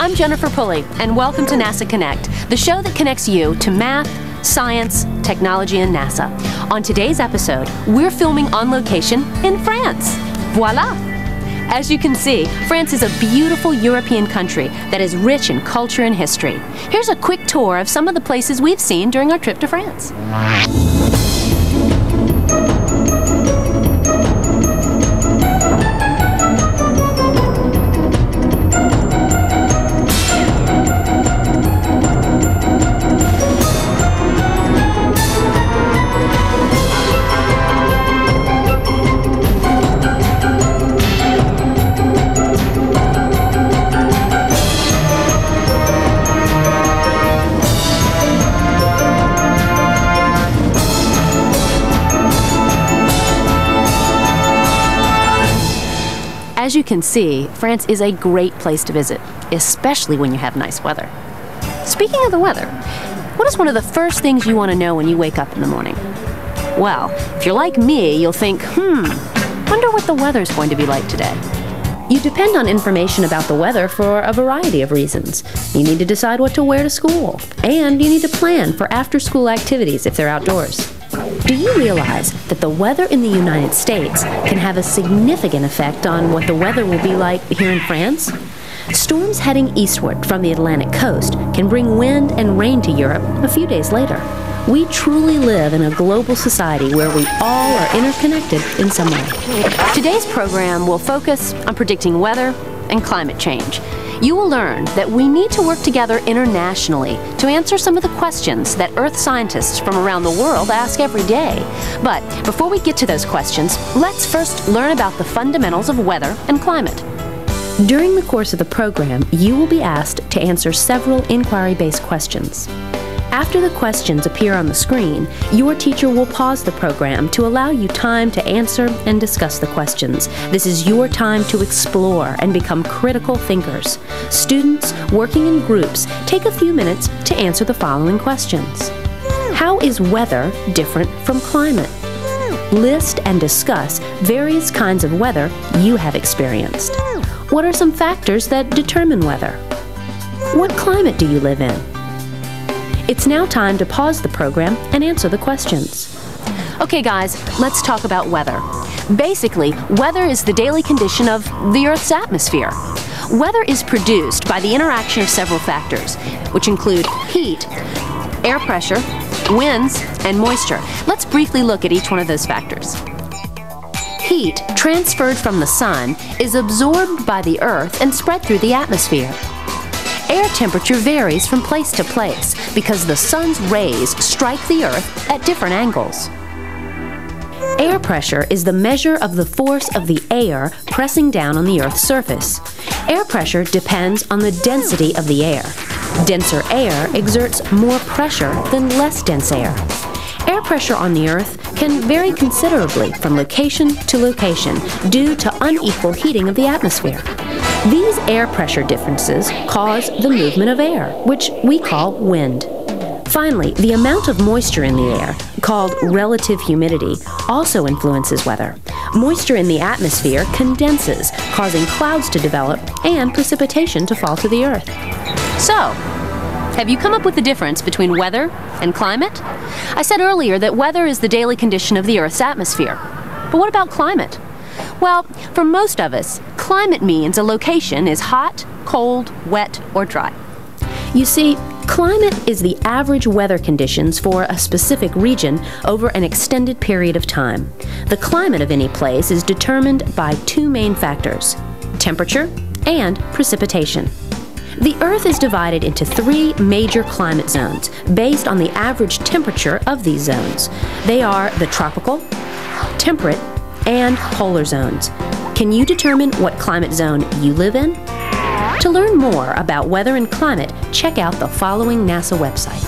I'm Jennifer Pulley, and welcome to NASA Connect, the show that connects you to math, science, technology, and NASA. On today's episode, we're filming on location in France. Voila! As you can see, France is a beautiful European country that is rich in culture and history. Here's a quick tour of some of the places we've seen during our trip to France. As you can see, France is a great place to visit, especially when you have nice weather. Speaking of the weather, what is one of the first things you want to know when you wake up in the morning? Well, if you're like me, you'll think, wonder what the weather's going to be like today. You depend on information about the weather for a variety of reasons. You need to decide what to wear to school, and you need to plan for after-school activities if they're outdoors. Do you realize that the weather in the United States can have a significant effect on what the weather will be like here in France? Storms heading eastward from the Atlantic coast can bring wind and rain to Europe a few days later. We truly live in a global society where we all are interconnected in some way. Today's program will focus on predicting weather and climate change. You will learn that we need to work together internationally to answer some of the questions that Earth scientists from around the world ask every day. But before we get to those questions, let's first learn about the fundamentals of weather and climate. During the course of the program, you will be asked to answer several inquiry-based questions. After the questions appear on the screen, your teacher will pause the program to allow you time to answer and discuss the questions. This is your time to explore and become critical thinkers. Students working in groups take a few minutes to answer the following questions. How is weather different from climate? List and discuss various kinds of weather you have experienced. What are some factors that determine weather? What climate do you live in? It's now time to pause the program and answer the questions. Okay guys, let's talk about weather. Basically, weather is the daily condition of the Earth's atmosphere. Weather is produced by the interaction of several factors, which include heat, air pressure, winds, and moisture. Let's briefly look at each one of those factors. Heat, transferred from the sun, is absorbed by the Earth and spread through the atmosphere. Air temperature varies from place to place because the sun's rays strike the Earth at different angles. Air pressure is the measure of the force of the air pressing down on the Earth's surface. Air pressure depends on the density of the air. Denser air exerts more pressure than less dense air. Air pressure on the Earth can vary considerably from location to location due to unequal heating of the atmosphere. These air pressure differences cause the movement of air, which we call wind. Finally, the amount of moisture in the air, called relative humidity, also influences weather. Moisture in the atmosphere condenses, causing clouds to develop and precipitation to fall to the Earth. So, have you come up with the difference between weather and climate? I said earlier that weather is the daily condition of the Earth's atmosphere. But what about climate? Well, for most of us, climate means a location is hot, cold, wet, or dry. You see, climate is the average weather conditions for a specific region over an extended period of time. The climate of any place is determined by two main factors: temperature and precipitation. The Earth is divided into three major climate zones based on the average temperature of these zones. They are the tropical, temperate, and polar zones. Can you determine what climate zone you live in? To learn more about weather and climate, check out the following NASA website.